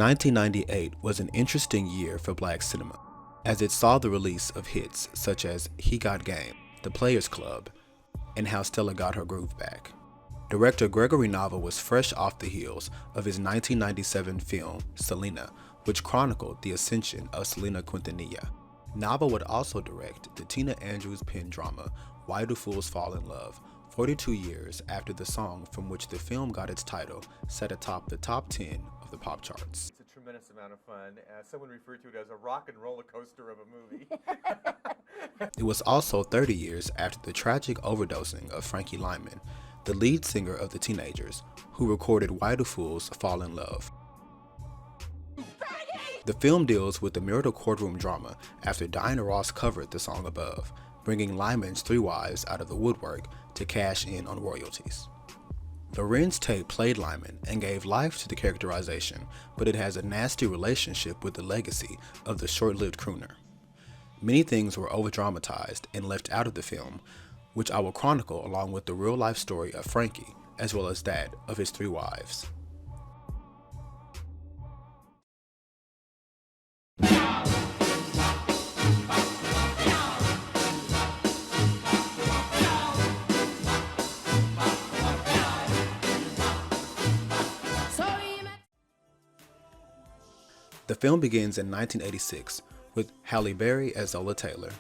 1998 was an interesting year for black cinema, as it saw the release of hits such as He Got Game, The Players Club, and How Stella Got Her Groove Back. Director Gregory Nava was fresh off the heels of his 1997 film, Selena, which chronicled the ascension of Selena Quintanilla. Nava would also direct the Tina Andrews-penned drama, Why Do Fools Fall in Love, 42 years after the song from which the film got its title sat atop the top 10 of the pop charts. It's a tremendous amount of fun. Someone referred to it as a rock and roller coaster of a movie. It was also 30 years after the tragic overdosing of Frankie Lymon, the lead singer of the Teenagers, who recorded Why Do Fools Fall in Love. The film deals with the marital courtroom drama after Diana Ross covered the song above, bringing Lymon's three wives out of the woodwork to cash in on royalties. Larenz Tate played Lymon and gave life to the characterization, but it has a nasty relationship with the legacy of the short-lived crooner. Many things were over-dramatized and left out of the film, which I will chronicle along with the real-life story of Frankie, as well as that of his three wives. The film begins in 1986 with Halle Berry as Zola Taylor,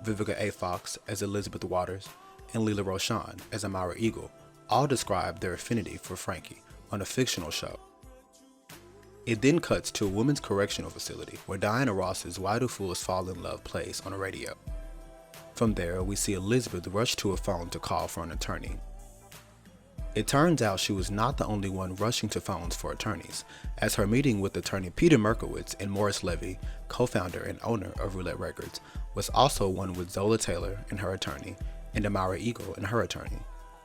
Vivica A. Fox as Elizabeth Waters, and Lela Rochon as Amara Eagle, all describe their affinity for Frankie on a fictional show. It then cuts to a women's correctional facility where Diana Ross's Why Do Fools Fall in Love plays on a radio. From there, we see Elizabeth rush to a phone to call for an attorney. It turns out she was not the only one rushing to phones for attorneys, as her meeting with attorney Peter Merkowitz and Morris Levy, co-founder and owner of Roulette Records, was also one with Zola Taylor and her attorney, and Amara Eagle and her attorney.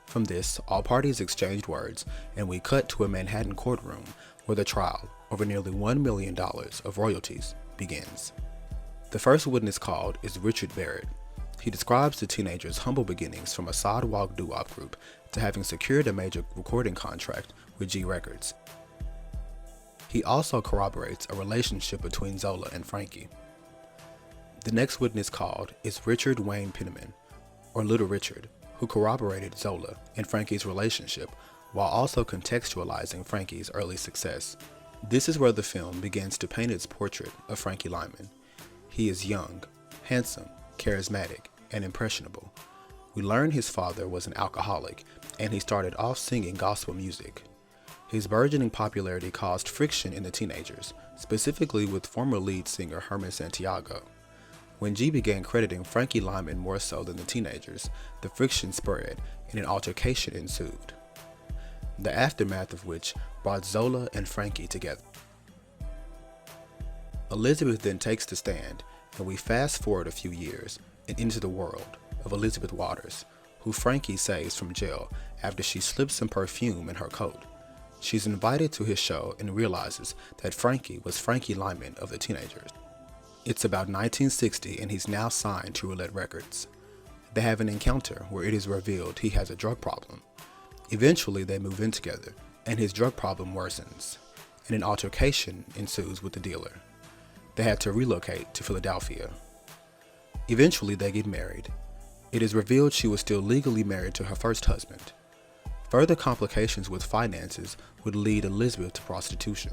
From this, all parties exchanged words, and we cut to a Manhattan courtroom where the trial over nearly $1 million of royalties begins. The first witness called is Richard Barrett. He describes the teenagers' humble beginnings from a sidewalk doo-wop group to having secured a major recording contract with G Records. He also corroborates a relationship between Zola and Frankie. The next witness called is Richard Wayne Penniman, or Little Richard, who corroborated Zola and Frankie's relationship while also contextualizing Frankie's early success. This is where the film begins to paint its portrait of Frankie Lymon. He is young, handsome, charismatic, and impressionable. We learn his father was an alcoholic, and he started off singing gospel music. His burgeoning popularity caused friction in the teenagers, specifically with former lead singer Herman Santiago. When G began crediting Frankie Lymon more so than the teenagers, the friction spread and an altercation ensued, the aftermath of which brought Zola and Frankie together. Elizabeth then takes the stand, and we fast forward a few years and into the world of Elizabeth Waters, who Frankie saves from jail after she slips some perfume in her coat. She's invited to his show and realizes that Frankie was Frankie Lymon of the Teenagers. It's about 1960 and he's now signed to Roulette Records. They have an encounter where it is revealed he has a drug problem. Eventually they move in together and his drug problem worsens, and an altercation ensues with the dealer. They had to relocate to Philadelphia. Eventually they get married. It is revealed she was still legally married to her first husband. Further complications with finances would lead Elizabeth to prostitution.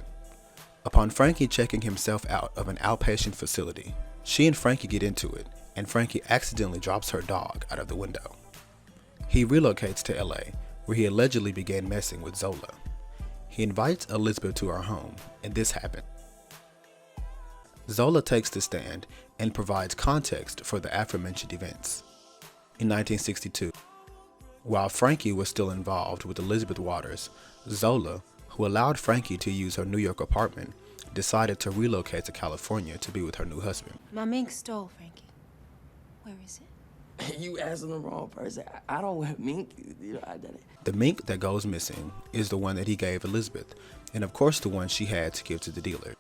Upon Frankie checking himself out of an outpatient facility, she and Frankie get into it, and Frankie accidentally drops her dog out of the window. He relocates to LA, where he allegedly began messing with Zola. He invites Elizabeth to her home, and this happened. Zola takes the stand and provides context for the aforementioned events. In 1962, while Frankie was still involved with Elizabeth Waters, Zola, who allowed Frankie to use her New York apartment, decided to relocate to California to be with her new husband. My mink stole Frankie. Where is it? You asking the wrong person. I don't wear mink. I did it. The mink that goes missing is the one that he gave Elizabeth, and of course the one she had to give to the dealer.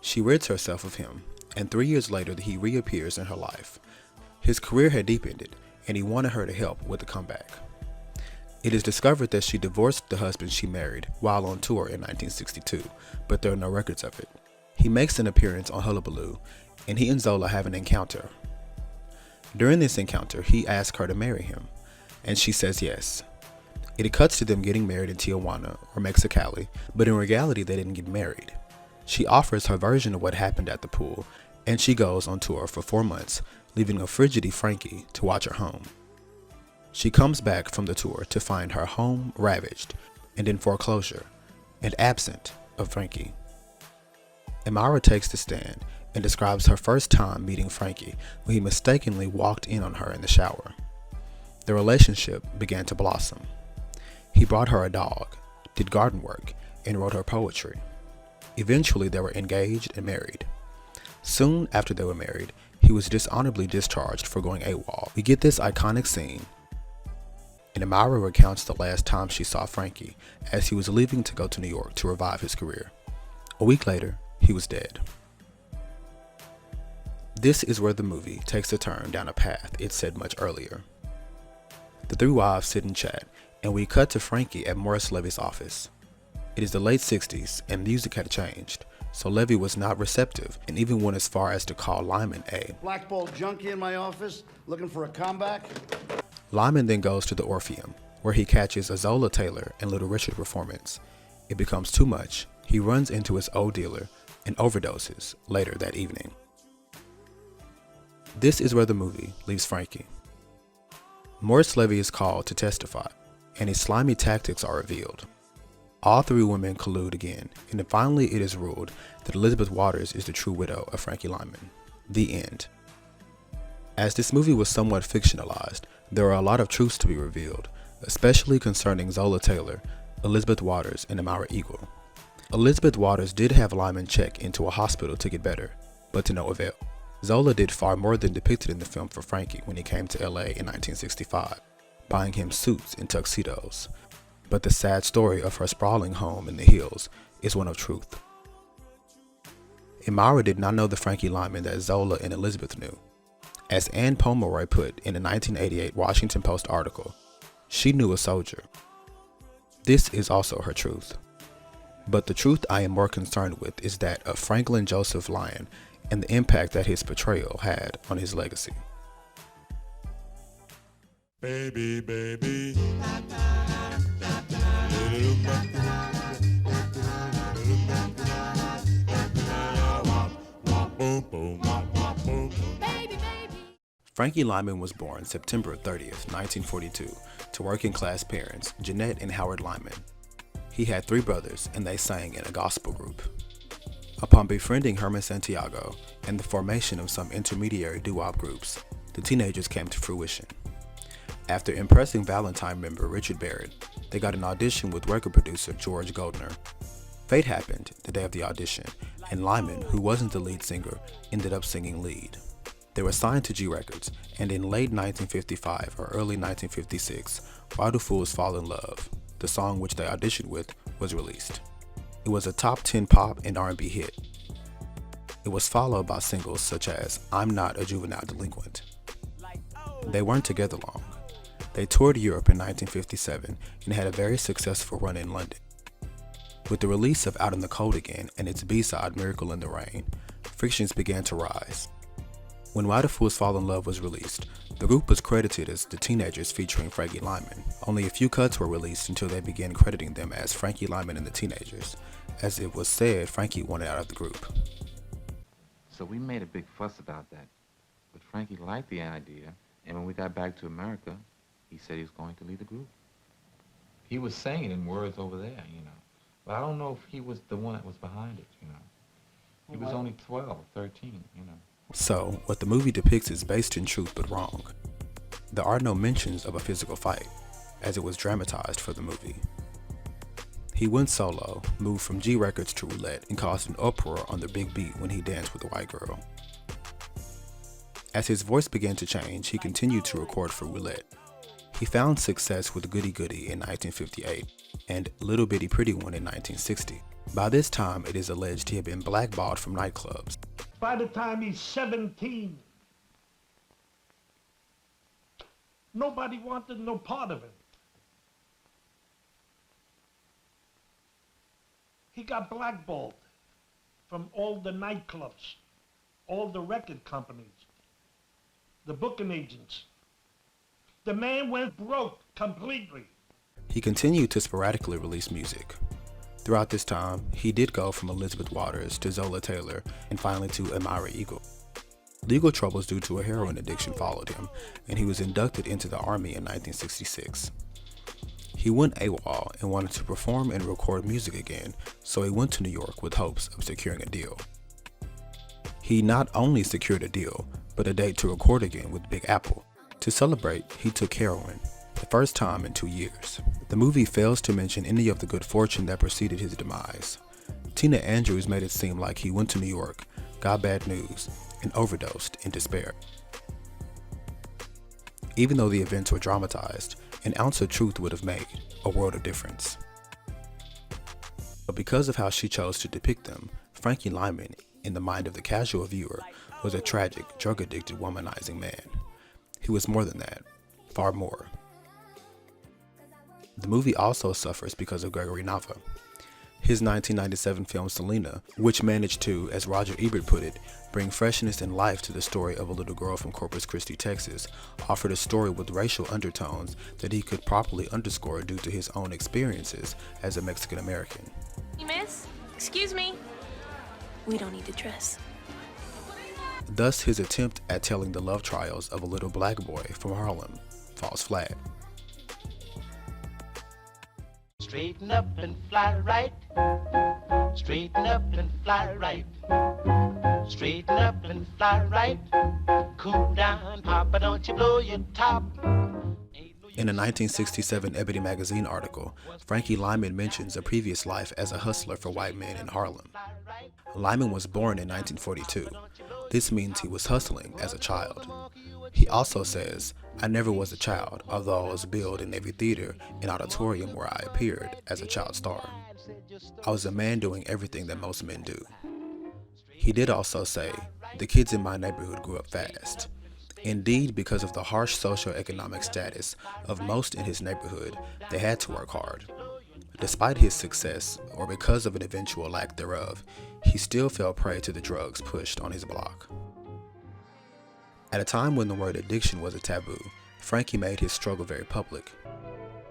She rids herself of him, and 3 years later he reappears in her life. His career had deepened, and he wanted her to help with the comeback. It is discovered that she divorced the husband she married while on tour in 1962, but there are no records of it. He makes an appearance on Hullabaloo, and he and Zola have an encounter. During this encounter, he asks her to marry him, and she says yes. It cuts to them getting married in Tijuana or Mexicali, but in reality they didn't get married. She offers her version of what happened at the pool, and she goes on tour for 4 months, leaving a frigidity Frankie to watch her home. She comes back from the tour to find her home ravaged and in foreclosure, and absent of Frankie. Amara takes the stand and describes her first time meeting Frankie when he mistakenly walked in on her in the shower. The relationship began to blossom. He brought her a dog, did garden work, and wrote her poetry. Eventually they were engaged and married. Soon after they were married, he was dishonorably discharged for going AWOL. We get this iconic scene, and Amara recounts the last time she saw Frankie as he was leaving to go to New York to revive his career. A week later, he was dead. This is where the movie takes a turn down a path it said much earlier. The three wives sit and chat, and we cut to Frankie at Morris Levy's office. It is the late 60s, and music had changed, so Levy was not receptive and even went as far as to call Lymon a blackball junkie in my office, looking for a comeback. Lymon then goes to the Orpheum, where he catches a Zola Taylor and Little Richard performance. It becomes too much. He runs into his old dealer and overdoses later that evening. This is where the movie leaves Frankie. Morris Levy is called to testify, and his slimy tactics are revealed. All three women collude again, and then finally it is ruled that Elizabeth Waters is the true widow of Frankie Lymon. The end. As this movie was somewhat fictionalized, there are a lot of truths to be revealed, especially concerning Zola Taylor, Elizabeth Waters, and Amara Eagle. Elizabeth Waters did have Lymon check into a hospital to get better, but to no avail. Zola did far more than depicted in the film for Frankie when he came to LA in 1965, buying him suits and tuxedos. But the sad story of her sprawling home in the hills is one of truth. Amara did not know the Frankie Lymon that Zola and Elizabeth knew. As Ann Pomeroy put in a 1988 Washington Post article, she knew a soldier. This is also her truth. But the truth I am more concerned with is that of Franklin Joseph Lyon and the impact that his portrayal had on his legacy. Baby, baby. Frankie Lymon was born September 30th, 1942, to working-class parents, Jeanette and Howard Lymon. He had 3 brothers, and they sang in a gospel group. Upon befriending Herman Santiago and the formation of some intermediary doo-wop groups, the teenagers came to fruition. After impressing Valentine member Richard Barrett, they got an audition with record producer George Goldner. Fate happened the day of the audition, and Lymon, who wasn't the lead singer, ended up singing lead. They were signed to G Records, and in late 1955 or early 1956, Why Do Fools Fall in Love, the song which they auditioned with, was released. It was a top 10 pop and R&B hit. It was followed by singles such as I'm Not a Juvenile Delinquent. They weren't together long. They toured Europe in 1957 and had a very successful run in London. With the release of Out in the Cold Again and its B-side Miracle in the Rain, frictions began to rise. When Why Do Fools Fall in Love was released, the group was credited as the Teenagers featuring Frankie Lymon. Only a few cuts were released until they began crediting them as Frankie Lymon and the Teenagers. As it was said, Frankie wanted out of the group. So we made a big fuss about that. But Frankie liked the idea, and when we got back to America, he said he was going to lead the group. He was saying it in words over there, you know. But I don't know if he was the one that was behind it, you know. He was only 12, 13, you know. So, what the movie depicts is based in truth but wrong. There are no mentions of a physical fight, as it was dramatized for the movie. He went solo, moved from G Records to Roulette, and caused an uproar on the big beat when he danced with a white girl. As his voice began to change, he continued to record for Roulette. He found success with Goody Goody in 1958 and Little Bitty Pretty One in 1960. By this time, it is alleged he had been blackballed from nightclubs. By the time he's 17, nobody wanted no part of him. He got blackballed from all the nightclubs, all the record companies, the booking agents. The man went broke completely. He continued to sporadically release music. Throughout this time, he did go from Elizabeth Waters to Zola Taylor and finally to Elmira Eagle. Legal troubles due to a heroin addiction followed him, and he was inducted into the Army in 1966. He went AWOL and wanted to perform and record music again, so he went to New York with hopes of securing a deal. He not only secured a deal, but a date to record again with Big Apple. To celebrate, he took heroin, the first time in 2 years. The movie fails to mention any of the good fortune that preceded his demise. Tina Andrews made it seem like he went to New York, got bad news, and overdosed in despair. Even though the events were dramatized, an ounce of truth would have made a world of difference. But because of how she chose to depict them, Frankie Lymon, in the mind of the casual viewer, was a tragic, drug-addicted, womanizing man. He was more than that, far more. The movie also suffers because of Gregory Nava. His 1997 film Selena, which managed to, as Roger Ebert put it, bring freshness and life to the story of a little girl from Corpus Christi, Texas, offered a story with racial undertones that he could properly underscore due to his own experiences as a Mexican American. Miss, excuse me. We don't need to dress. Thus, his attempt at telling the love trials of a little black boy from Harlem falls flat. Straighten up and fly right. Straighten up and fly right. Straighten up and fly right. Cool down, Papa, don't you blow your top. In a 1967 Ebony magazine article, Frankie Lymon mentions a previous life as a hustler for white men in Harlem. Lymon was born in 1942. This means he was hustling as a child. He also says, "I never was a child, although I was billed in every theater and auditorium where I appeared as a child star. I was a man doing everything that most men do." He did also say, "The kids in my neighborhood grew up fast." Indeed, because of the harsh socioeconomic status of most in his neighborhood, they had to work hard. Despite his success, or because of an eventual lack thereof, he still fell prey to the drugs pushed on his block. At a time when the word addiction was a taboo, Frankie made his struggle very public.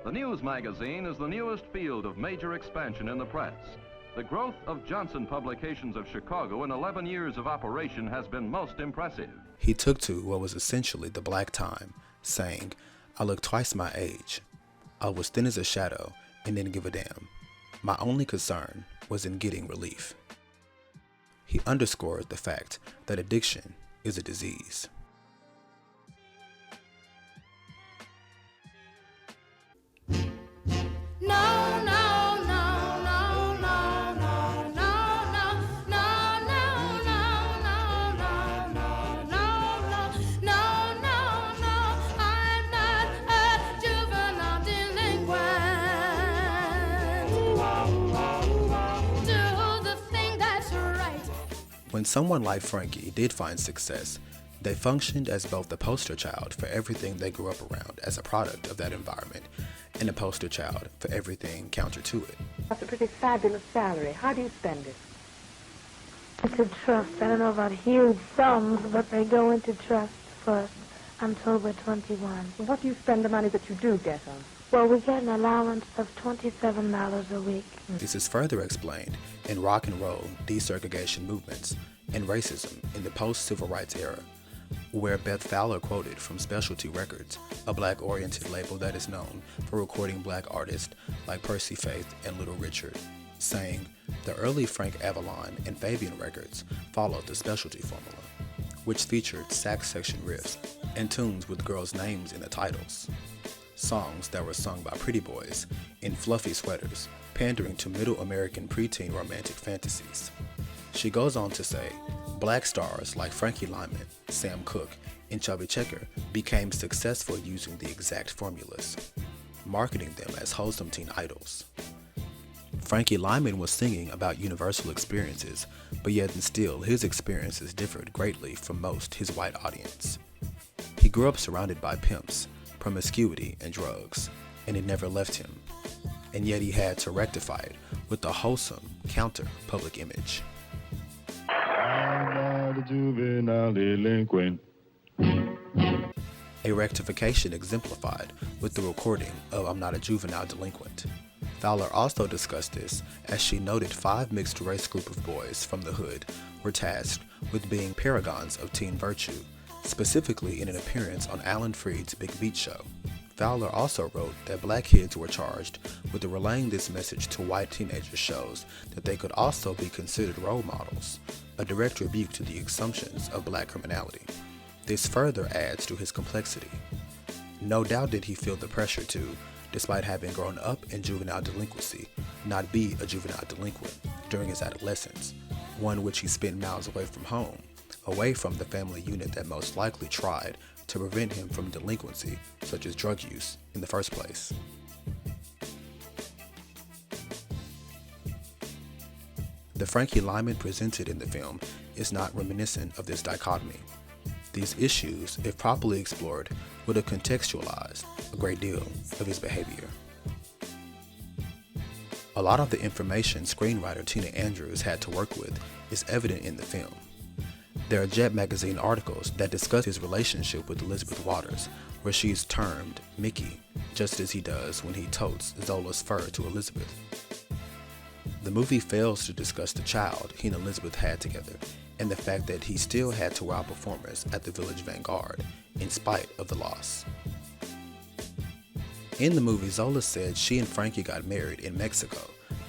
The news magazine is the newest field of major expansion in the press. The growth of Johnson Publications of Chicago in 11 years of operation has been most impressive. He took to what was essentially the black time, saying, "I look twice my age. I was thin as a shadow and didn't give a damn. My only concern was in getting relief." He underscored the fact that addiction is a disease. When someone like Frankie did find success, they functioned as both the poster child for everything they grew up around as a product of that environment, and a poster child for everything counter to it. That's a pretty fabulous salary. How do you spend it? It's a trust. I don't know about huge sums, but they go into trust first until we're 21. What do you spend the money that you do get on? Well, we get an allowance of $27 a week. This is further explained in rock and roll desegregation movements and racism in the post-civil rights era, where Beth Fowler quoted from Specialty Records, a black-oriented label that is known for recording black artists like Percy Faith and Little Richard, saying, "The early Frank Avalon and Fabian records followed the Specialty formula, which featured sax section riffs and tunes with girls' names in the titles. Songs that were sung by pretty boys in fluffy sweaters, pandering to middle American preteen romantic fantasies." She goes on to say, black stars like Frankie Lymon, Sam Cooke, and Chubby Checker became successful using the exact formulas, marketing them as wholesome teen idols. Frankie Lymon was singing about universal experiences, but yet and still his experiences differed greatly from most his white audience. He grew up surrounded by pimps, promiscuity, and drugs, and it never left him. And yet he had to rectify it with a wholesome counter public image. I'm not a juvenile delinquent. A rectification exemplified with the recording of I'm Not a Juvenile Delinquent. Fowler also discussed this as she noted 5 mixed-race group of boys from the hood were tasked with being paragons of teen virtue, specifically in an appearance on Alan Freed's Big Beat Show. Fowler also wrote that black kids were charged with relaying this message to white teenagers shows that they could also be considered role models, a direct rebuke to the assumptions of black criminality. This further adds to his complexity. No doubt did he feel the pressure to, despite having grown up in juvenile delinquency, not be a juvenile delinquent during his adolescence, one which he spent miles away from home, away from the family unit that most likely tried to prevent him from delinquency, such as drug use, in the first place. The Frankie Lymon presented in the film is not reminiscent of this dichotomy. These issues, if properly explored, would have contextualized a great deal of his behavior. A lot of the information screenwriter Tina Andrews had to work with is evident in the film. There are Jet magazine articles that discuss his relationship with Elizabeth Waters, where she is termed Mickey, just as he does when he totes Zola's fur to Elizabeth. The movie fails to discuss the child he and Elizabeth had together, and the fact that he still had to wow performers at the Village Vanguard, in spite of the loss. In the movie, Zola said she and Frankie got married in Mexico,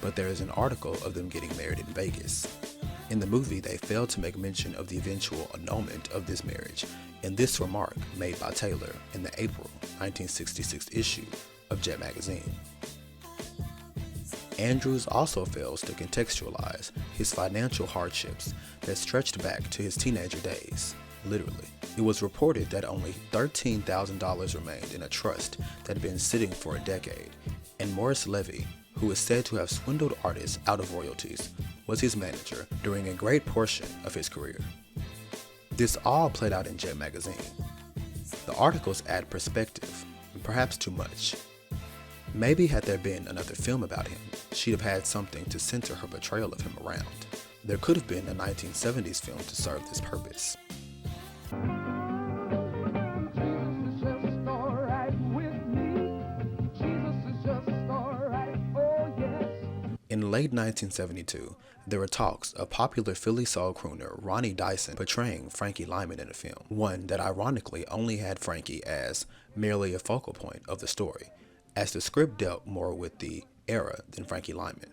but there is an article of them getting married in Vegas. In the movie, they failed to make mention of the eventual annulment of this marriage, and this remark made by Taylor in the April 1966 issue of Jet magazine. Andrews also fails to contextualize his financial hardships that stretched back to his teenager days. Literally, it was reported that only $13,000 remained in a trust that had been sitting for a decade, and Morris Levy, who is said to have swindled artists out of royalties, was his manager during a great portion of his career. This all played out in Jet magazine. The articles add perspective, and perhaps too much. Maybe had there been another film about him, she'd have had something to center her portrayal of him around. There could have been a 1970s film to serve this purpose. In late 1972, there were talks of popular Philly soul crooner Ronnie Dyson portraying Frankie Lymon in a film, one that ironically only had Frankie as merely a focal point of the story, as the script dealt more with the era than Frankie Lymon.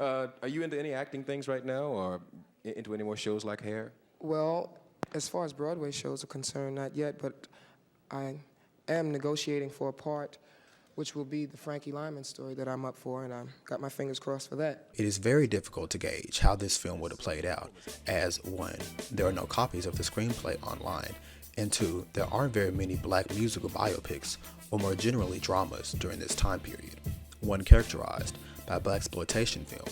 Are you into any acting things right now, or into any more shows like Hair? Well, as far as Broadway shows are concerned, not yet, but I am negotiating for a part which will be the Frankie Lymon story that I'm up for, and I've got my fingers crossed for that. It is very difficult to gauge how this film would have played out, as 1, there are no copies of the screenplay online, and 2, there aren't very many black musical biopics, or more generally dramas during this time period, one characterized by blaxploitation film.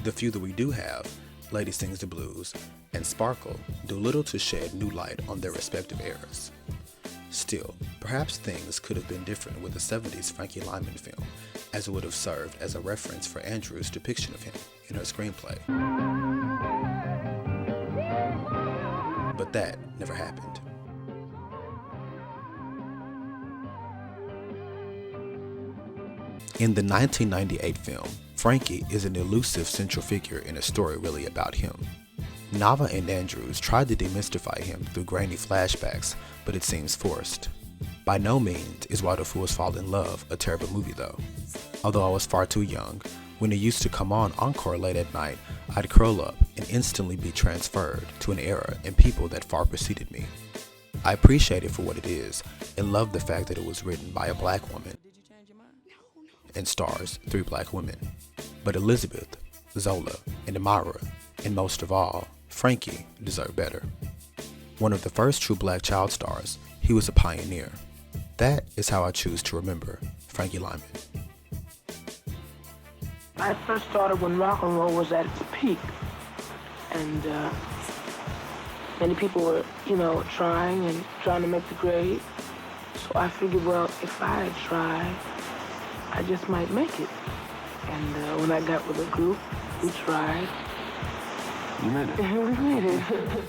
The few that we do have, Lady Sings the Blues and Sparkle, do little to shed new light on their respective eras. Still, perhaps things could have been different with the 70s Frankie Lymon film, as it would have served as a reference for Andrews' depiction of him in her screenplay. But that never happened. In the 1998 film, Frankie is an elusive central figure in a story really about him. Nava and Andrews tried to demystify him through grainy flashbacks, but it seems forced. By no means is Why Do Fools Fall in Love a terrible movie though. Although I was far too young, when it used to come on Encore late at night, I'd curl up and instantly be transferred to an era and people that far preceded me. I appreciate it for what it is and love the fact that it was written by a black woman and stars 3 black women. But Elizabeth, Zola, and Amara, and most of all, Frankie, deserve better. One of the first true black child stars, he was a pioneer. That is how I choose to remember Frankie Lymon. I first started when rock and roll was at its peak, and many people were, trying to make the grade. So I figured, well, if I had tried, I just might make it. And when I got with the group, we tried. You made it. We made it.